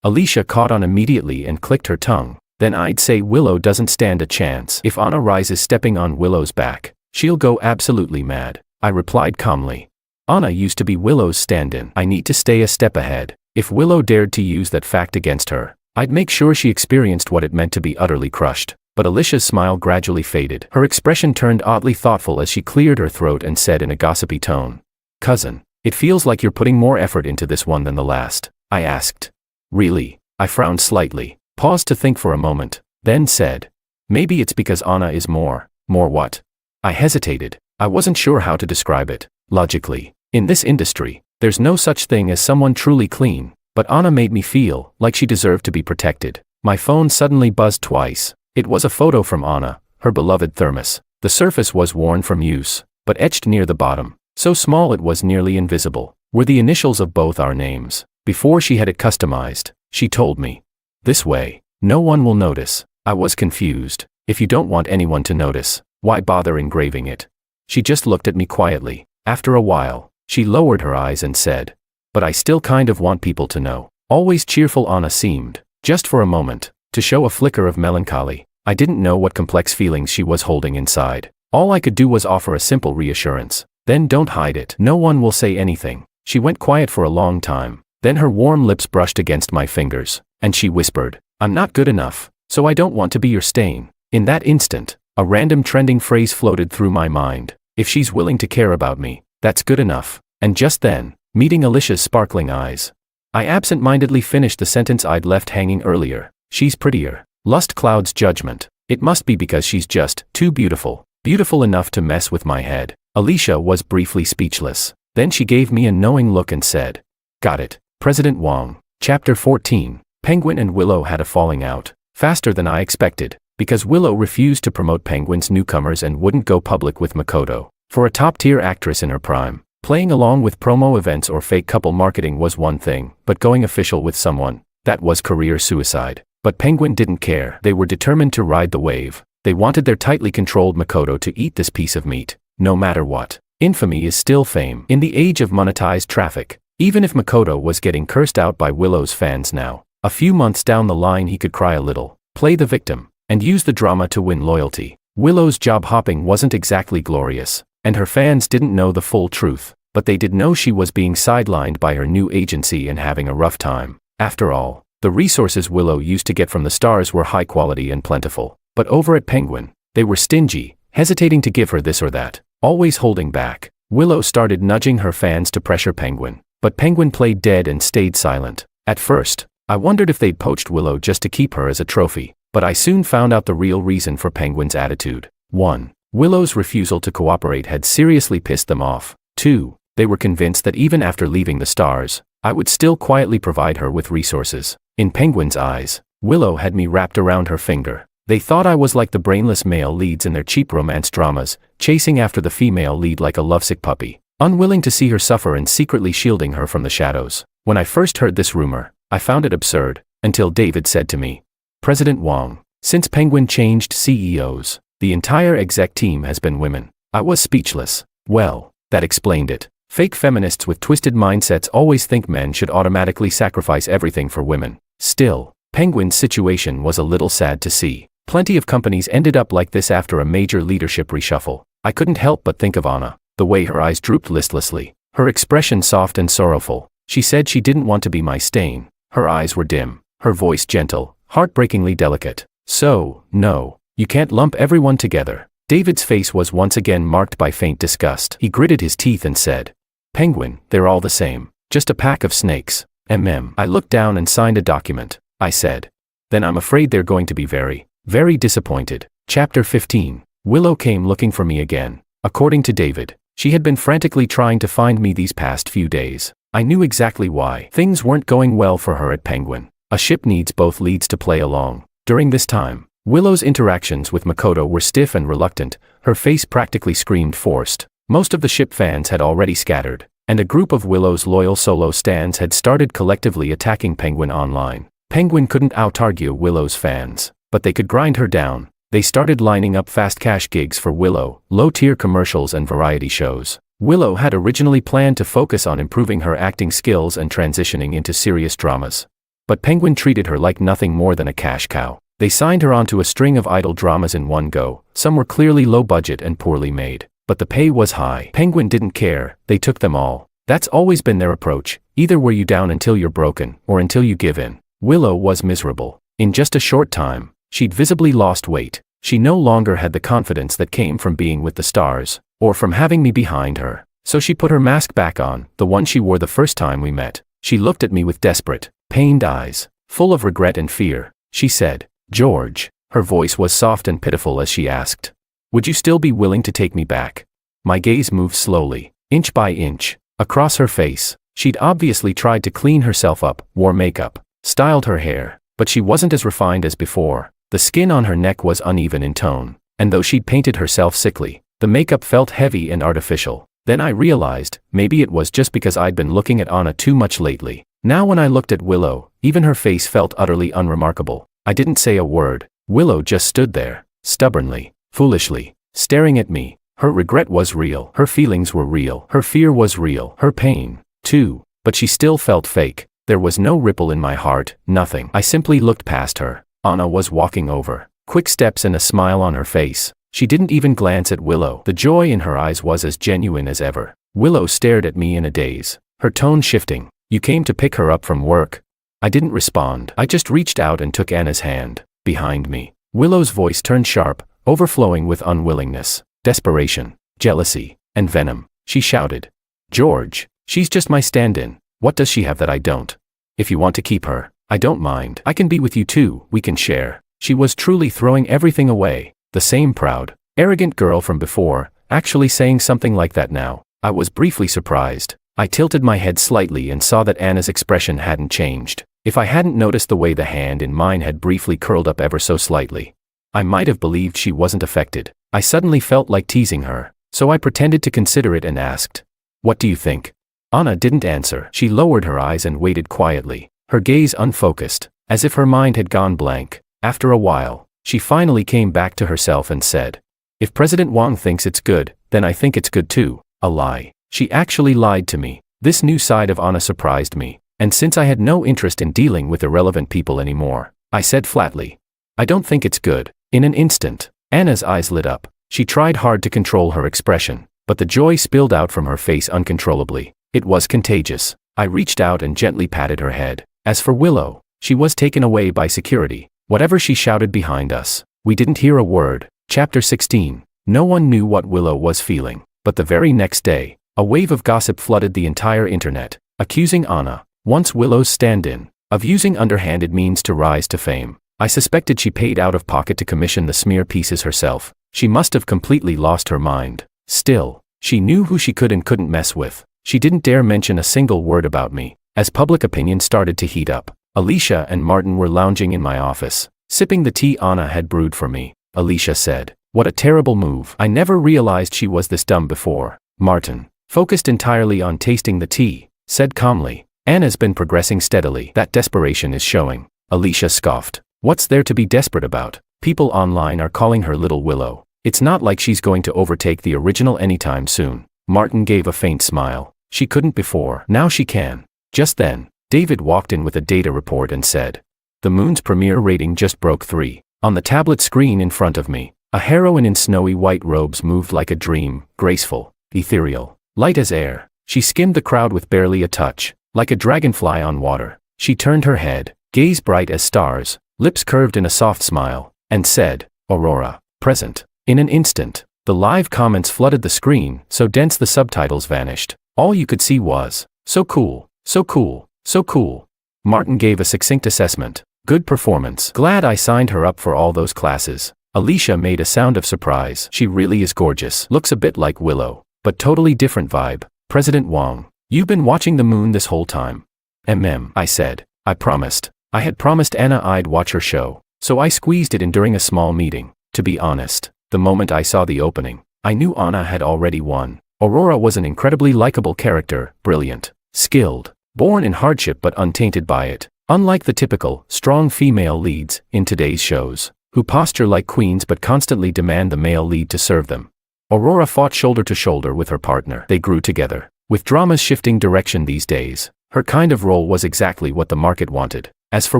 Alicia caught on immediately and clicked her tongue. Then I'd say Willow doesn't stand a chance. If Anna rises stepping on Willow's back, she'll go absolutely mad. I replied calmly. Anna used to be Willow's stand-in. I need to stay a step ahead. If Willow dared to use that fact against her, I'd make sure she experienced what it meant to be utterly crushed. But Alicia's smile gradually faded. Her expression turned oddly thoughtful as she cleared her throat and said in a gossipy tone, Cousin, it feels like you're putting more effort into this one than the last. I asked. Really? I frowned slightly, paused to think for a moment, then said, maybe it's because Anna is more what? I hesitated. I wasn't sure how to describe it. Logically, in this industry, there's no such thing as someone truly clean, but Anna made me feel like she deserved to be protected. My phone suddenly buzzed twice. It was a photo from Anna, her beloved thermos. The surface was worn from use, but etched near the bottom, so small it was nearly invisible, were the initials of both our names. Before she had it customized, she told me, this way, no one will notice. I was confused. If you don't want anyone to notice, why bother engraving it? She just looked at me quietly. After a while, she lowered her eyes and said, but I still kind of want people to know. Always cheerful Anna seemed, just for a moment, to show a flicker of melancholy. I didn't know what complex feelings she was holding inside. All I could do was offer a simple reassurance. Then don't hide it. No one will say anything. She went quiet for a long time. Then her warm lips brushed against my fingers, and she whispered, I'm not good enough, so I don't want to be your stain. In that instant, a random trending phrase floated through my mind. If she's willing to care about me, that's good enough. And just then, meeting Alicia's sparkling eyes, I absent-mindedly finished the sentence I'd left hanging earlier. She's prettier. Lust clouds judgment. It must be because she's just too beautiful. Beautiful enough to mess with my head. Alicia was briefly speechless. Then she gave me a knowing look and said, got it, President Wong. Chapter 14. Penguin and Willow had a falling out. Faster than I expected, because Willow refused to promote Penguin's newcomers and wouldn't go public with Makoto. For a top-tier actress in her prime, playing along with promo events or fake couple marketing was one thing, but going official with someone, that was career suicide. But Penguin didn't care. They were determined to ride the wave. They wanted their tightly controlled Makoto to eat this piece of meat, no matter what. Infamy is still fame. In the age of monetized traffic, even if Makoto was getting cursed out by Willow's fans now, a few months down the line he could cry a little, play the victim, and use the drama to win loyalty. Willow's job hopping wasn't exactly glorious, and her fans didn't know the full truth, but they did know she was being sidelined by her new agency and having a rough time. After all, the resources Willow used to get from the stars were high quality and plentiful, but over at Penguin, they were stingy, hesitating to give her this or that, always holding back. Willow started nudging her fans to pressure Penguin, but Penguin played dead and stayed silent. At first, I wondered if they'd poached Willow just to keep her as a trophy, but I soon found out the real reason for Penguin's attitude. 1. Willow's refusal to cooperate had seriously pissed them off. 2. They were convinced that even after leaving the stars, I would still quietly provide her with resources. In Penguin's eyes, Willow had me wrapped around her finger. They thought I was like the brainless male leads in their cheap romance dramas, chasing after the female lead like a lovesick puppy. unwilling to see her suffer and secretly shielding her from the shadows. When I first heard this rumor, I found it absurd, until David said to me, "President Wang, since Penguin changed CEOs, the entire exec team has been women." I was speechless. Well, that explained it. Fake feminists with twisted mindsets always think men should automatically sacrifice everything for women. Still, Penguin's situation was a little sad to see. Plenty of companies ended up like this after a major leadership reshuffle. I couldn't help but think of Anna, the way her eyes drooped listlessly, her expression soft and sorrowful. She said she didn't want to be my stain. Her eyes were dim, her voice gentle, heartbreakingly delicate. "So, no, you can't lump everyone together." David's face was once again marked by faint disgust. He gritted his teeth and said, "Penguin, they're all the same. Just a pack of snakes." I looked down and signed a document. I said, "Then I'm afraid they're going to be very, very disappointed." Chapter 15. Willow came looking for me again. According to David, she had been frantically trying to find me these past few days. I knew exactly why. Things weren't going well for her at Penguin. A ship needs both leads to play along. During this time, Willow's interactions with Makoto were stiff and reluctant. Her face practically screamed forced. Most of the ship fans had already scattered, and a group of Willow's loyal solo stans had started collectively attacking Penguin online. Penguin couldn't out-argue Willow's fans, but they could grind her down. They started lining up fast cash gigs for Willow, low-tier commercials and variety shows. Willow had originally planned to focus on improving her acting skills and transitioning into serious dramas. But Penguin treated her like nothing more than a cash cow. They signed her onto a string of idol dramas in one go. Some were clearly low budget and poorly made, but the pay was high. Penguin didn't care, they took them all. That's always been their approach. Either wear you down until you're broken, or until you give in. Willow was miserable. In just a short time, she'd visibly lost weight. She no longer had the confidence that came from being with the stars, or from having me behind her. So she put her mask back on, the one she wore the first time we met. She looked at me with desperate, pained eyes, full of regret and fear. She said, "George." Her voice was soft and pitiful as she asked, "Would you still be willing to take me back?" My gaze moved slowly, inch by inch, across her face. She'd obviously tried to clean herself up, wore makeup, styled her hair, but she wasn't as refined as before. The skin on her neck was uneven in tone, and though she'd painted herself sickly, the makeup felt heavy and artificial. Then I realized, maybe it was just because I'd been looking at Anna too much lately. Now when I looked at Willow, even her face felt utterly unremarkable. I didn't say a word. Willow just stood there, stubbornly, foolishly, staring at me. Her regret was real. Her feelings were real. Her fear was real. Her pain, too. But she still felt fake. There was no ripple in my heart, nothing. I simply looked past her. Anna was walking over. Quick steps and a smile on her face. She didn't even glance at Willow. The joy in her eyes was as genuine as ever. Willow stared at me in a daze, her tone shifting. "You came to pick her up from work?" I didn't respond. I just reached out and took Anna's hand. Behind me, Willow's voice turned sharp, overflowing with unwillingness, desperation, jealousy, and venom. She shouted, "George, she's just my stand-in. What does she have that I don't? If you want to keep her, I don't mind. I can be with you too, we can share." She was truly throwing everything away. The same proud, arrogant girl from before, actually saying something like that now. I was briefly surprised. I tilted my head slightly and saw that Anna's expression hadn't changed. If I hadn't noticed the way the hand in mine had briefly curled up ever so slightly, I might have believed she wasn't affected. I suddenly felt like teasing her, so I pretended to consider it and asked, "What do you think?" Anna didn't answer. She lowered her eyes and waited quietly, her gaze unfocused, as if her mind had gone blank. After a while, she finally came back to herself and said, "If President Wang thinks it's good, then I think it's good too." A lie. She actually lied to me. This new side of Anna surprised me, and since I had no interest in dealing with irrelevant people anymore, I said flatly, "I don't think it's good." In an instant, Anna's eyes lit up. She tried hard to control her expression, but the joy spilled out from her face uncontrollably. It was contagious. I reached out and gently patted her head. As for Willow, she was taken away by security. Whatever she shouted behind us, we didn't hear a word. Chapter 16. No one knew what Willow was feeling, but the very next day, a wave of gossip flooded the entire internet, accusing Anna, once Willow's stand-in, of using underhanded means to rise to fame. I suspected she paid out of pocket to commission the smear pieces herself. She must have completely lost her mind. Still, she knew who she could and couldn't mess with. She didn't dare mention a single word about me. As public opinion started to heat up, Alicia and Martin were lounging in my office, sipping the tea Anna had brewed for me. Alicia said, "What a terrible move. I never realized she was this dumb before." Martin, focused entirely on tasting the tea, said calmly, "Anna's been progressing steadily. That desperation is showing." Alicia scoffed. "What's there to be desperate about? People online are calling her Little Willow. It's not like she's going to overtake the original anytime soon." Martin gave a faint smile. "She couldn't before. Now she can." Just then, David walked in with a data report and said, "The Moon's premiere rating just broke 3. On the tablet screen in front of me, a heroine in snowy white robes moved like a dream, graceful, ethereal, light as air. She skimmed the crowd with barely a touch, like a dragonfly on water. She turned her head, gaze bright as stars, lips curved in a soft smile, and said, 'Aurora, present.' In an instant, the live comments flooded the screen, so dense the subtitles vanished. All you could see was, 'So cool, so cool, so cool.'" Martin gave a succinct assessment. "Good performance. Glad I signed her up for all those classes." Alicia made a sound of surprise. "She really is gorgeous. Looks a bit like Willow, but totally different vibe." President Wong, "You've been watching the Moon this whole time?" I said. "I promised. I had promised Anna I'd watch her show, so I squeezed it in during a small meeting. To be honest, the moment I saw the opening, I knew Anna had already won. Aurora was an incredibly likable character, brilliant, skilled, born in hardship but untainted by it. Unlike the typical, strong female leads in today's shows, who posture like queens but constantly demand the male lead to serve them, Aurora fought shoulder to shoulder with her partner. They grew together. With dramas shifting direction these days, her kind of role was exactly what the market wanted. As for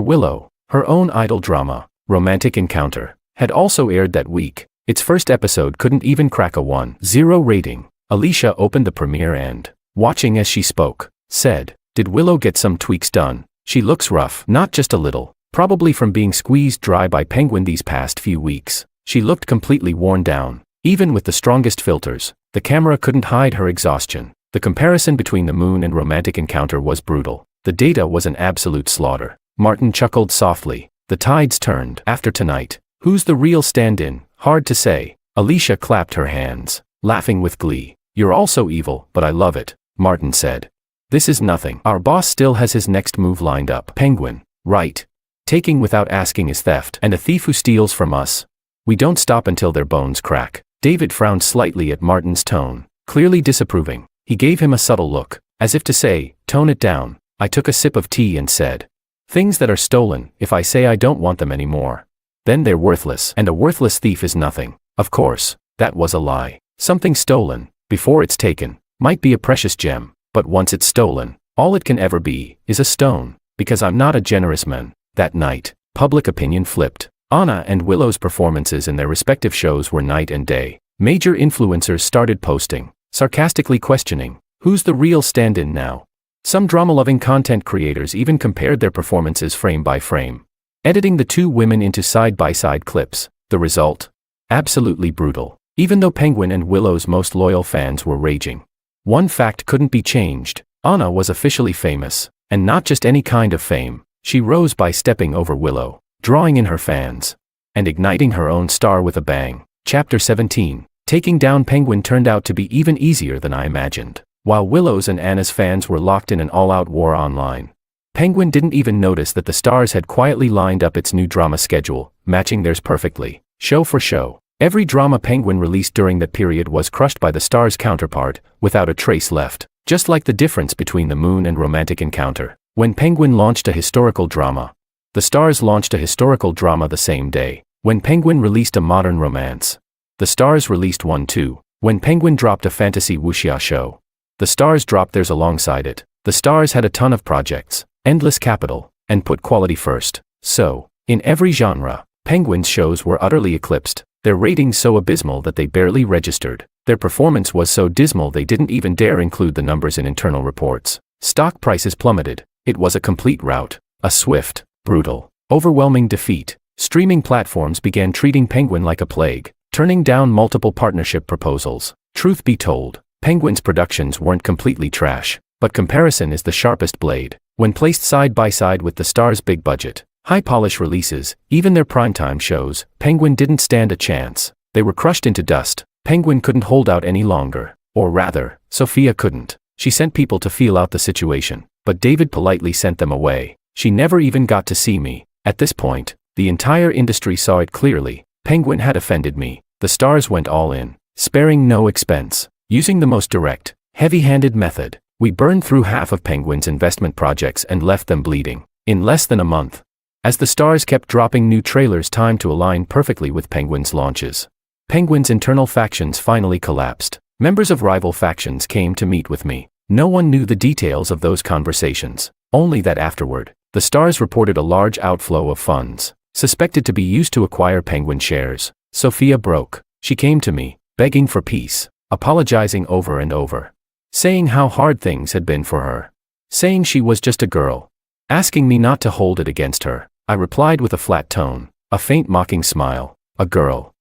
Willow, her own idol drama, Romantic Encounter, had also aired that week. Its first episode couldn't even crack a 1.0 rating. Alicia opened the premiere and, watching as she spoke, said, "Did Willow get some tweaks done? She looks rough, not just a little, probably from being squeezed dry by Penguin these past few weeks. She looked completely worn down. Even with the strongest filters, the camera couldn't hide her exhaustion." The comparison between the Moon and Romantic Encounter was brutal. The data was an absolute slaughter. Martin chuckled softly. "The tides turned. After tonight, who's the real stand-in? Hard to say." Alicia clapped her hands, laughing with glee. "You're all so evil, but I love it," Martin said. "This is nothing. Our boss still has his next move lined up." Penguin, right? "Taking without asking is theft, and a thief who steals from us. We don't stop until their bones crack." David frowned slightly at Martin's tone, clearly disapproving. He gave him a subtle look, as if to say, "Tone it down." I took a sip of tea and said, "Things that are stolen, if I say I don't want them anymore, then they're worthless, and a worthless thief is nothing." Of course, that was a lie. Something stolen, before it's taken, might be a precious gem, but once it's stolen, all it can ever be is a stone, because I'm not a generous man. That night, public opinion flipped. Anna and Willow's performances in their respective shows were night and day. Major influencers started posting, sarcastically questioning, who's the real stand-in now? Some drama-loving content creators even compared their performances frame by frame, editing the two women into side-by-side clips. The result? Absolutely brutal. Even though Penguin and Willow's most loyal fans were raging, one fact couldn't be changed. Anna was officially famous, and not just any kind of fame. She rose by stepping over Willow, drawing in her fans, and igniting her own star with a bang. Chapter 17. Taking down Penguin turned out to be even easier than I imagined. While Willow's and Anna's fans were locked in an all-out war online, Penguin didn't even notice that the Stars had quietly lined up its new drama schedule, matching theirs perfectly, show for show. Every drama Penguin released during that period was crushed by the Stars' counterpart, without a trace left. Just like the difference between the Moon and Romantic Encounter. When Penguin launched a historical drama, the Stars launched a historical drama the same day. When Penguin released a modern romance, the Stars released one too. When Penguin dropped a fantasy wuxia show, the Stars dropped theirs alongside it. The Stars had a ton of projects, endless capital, and put quality first. So, in every genre, Penguin's shows were utterly eclipsed. Their ratings so abysmal that they barely registered. Their performance was so dismal they didn't even dare include the numbers in internal reports. Stock prices plummeted. It was a complete rout. A swift, brutal, overwhelming defeat. Streaming platforms began treating Penguin like a plague, turning down multiple partnership proposals. Truth be told, Penguin's productions weren't completely trash, but comparison is the sharpest blade. When placed side by side with the Stars' big budget, high-polish releases, even their primetime shows, Penguin didn't stand a chance. They were crushed into dust. Penguin couldn't hold out any longer. Or rather, Sophia couldn't. She sent people to feel out the situation, but David politely sent them away. She never even got to see me. At this point, the entire industry saw it clearly. Penguin had offended me. The Stars went all in, sparing no expense, using the most direct, Heavy-handed method. We burned through half of Penguin's investment projects and left them bleeding. In less than a month. As the stars kept dropping new trailers timed to align perfectly with Penguin's launches. Penguin's internal factions finally collapsed. Members of rival factions came to meet with me. No one knew the details of those conversations. Only that afterward, the stars reported a large outflow of funds, suspected to be used to acquire Penguin shares. Sophia broke. She came to me, begging for peace, apologizing over and over. Saying how hard things had been for her. Saying she was just a girl. Asking me not to hold it against her. I replied with a flat tone, a faint mocking smile. A girl.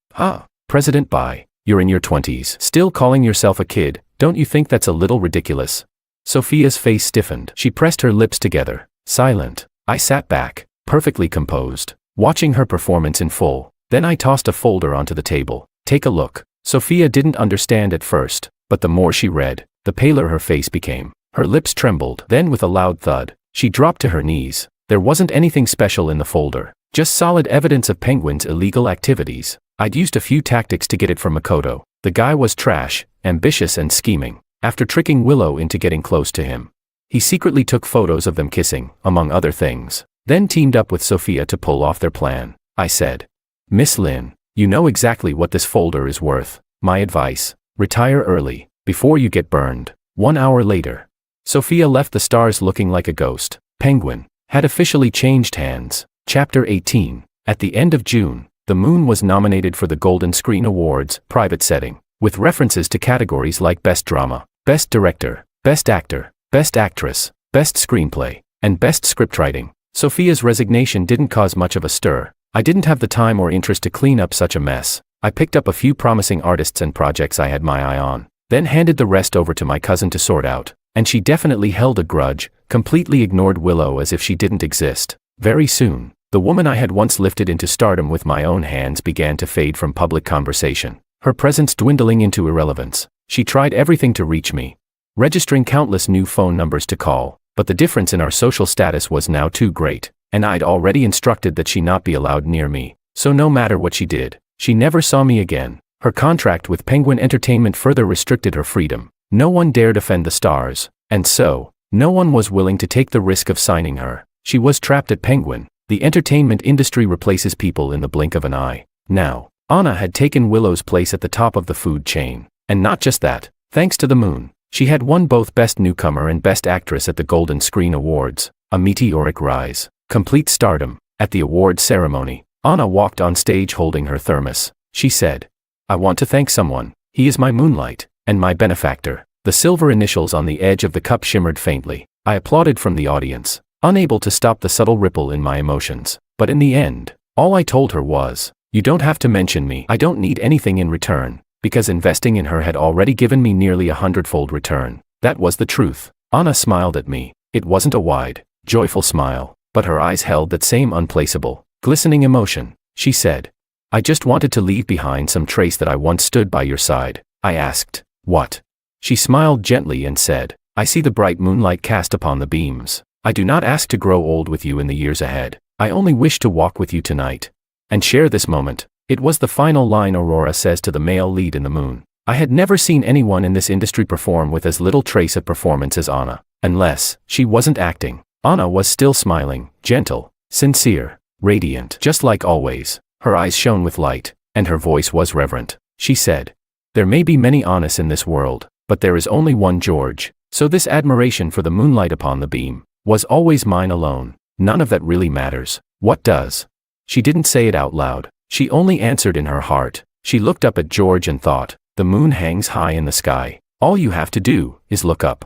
President Bai, you're in your 20s. Still calling yourself a kid, don't you think that's a little ridiculous? Sophia's face stiffened. She pressed her lips together, silent. I sat back, perfectly composed, watching her performance in full. Then I tossed a folder onto the table. Take a look. Sophia didn't understand at first, but the more she read, the paler her face became. Her lips trembled. Then with a loud thud, she dropped to her knees. There wasn't anything special in the folder, just solid evidence of Penguin's illegal activities. I'd used a few tactics to get it from Makoto. The guy was trash, ambitious and scheming. After tricking Willow into getting close to him, he secretly took photos of them kissing, among other things. Then teamed up with Sophia to pull off their plan. I said, Miss Lin, you know exactly what this folder is worth. My advice, retire early, before you get burned. 1 hour later, Sophia left the stars looking like a ghost. Penguin had officially changed hands. Chapter 18. At the end of June, The Moon was nominated for the Golden Screen Awards, private setting, with references to categories like Best Drama, Best Director, Best Actor, Best Actress, Best Screenplay, and Best Scriptwriting. Sophia's resignation didn't cause much of a stir. I didn't have the time or interest to clean up such a mess. I picked up a few promising artists and projects I had my eye on, then handed the rest over to my cousin to sort out, and she definitely held a grudge, completely ignored Willow as if she didn't exist. Very soon, the woman I had once lifted into stardom with my own hands began to fade from public conversation, her presence dwindling into irrelevance. She tried everything to reach me, registering countless new phone numbers to call, but the difference in our social status was now too great, and I'd already instructed that she not be allowed near me, so no matter what she did, she never saw me again. Her contract with Penguin Entertainment further restricted her freedom. No one dared offend the stars, and so, no one was willing to take the risk of signing her. She was trapped at Penguin. The entertainment industry replaces people in the blink of an eye. Now, Anna had taken Willow's place at the top of the food chain. And not just that, thanks to The Moon, she had won both Best Newcomer and Best Actress at the Golden Screen Awards, a meteoric rise, complete stardom. At the awards ceremony, Anna walked on stage holding her thermos. She said, I want to thank someone. He is my moonlight, and my benefactor. The silver initials on the edge of the cup shimmered faintly. I applauded from the audience, unable to stop the subtle ripple in my emotions. But in the end, all I told her was, you don't have to mention me. I don't need anything in return, because investing in her had already given me nearly 100-fold return. That was the truth. Anna smiled at me. It wasn't a wide, joyful smile, but her eyes held that same unplaceable, glistening emotion. She said, I just wanted to leave behind some trace that I once stood by your side. I asked, what? She smiled gently and said, I see the bright moonlight cast upon the beams. I do not ask to grow old with you in the years ahead. I only wish to walk with you tonight and share this moment. It was the final line Aurora says to the male lead in The Moon. I had never seen anyone in this industry perform with as little trace of performance as Anna. Unless she wasn't acting. Anna was still smiling, gentle, sincere, radiant, just like always. Her eyes shone with light, and her voice was reverent. She said, there may be many Annas in this world, but there is only one George, so this admiration for the moonlight upon the beam was always mine alone. None of that really matters. What does? She didn't say it out loud. She only answered in her heart. She looked up at George and thought, the moon hangs high in the sky. All you have to do is look up.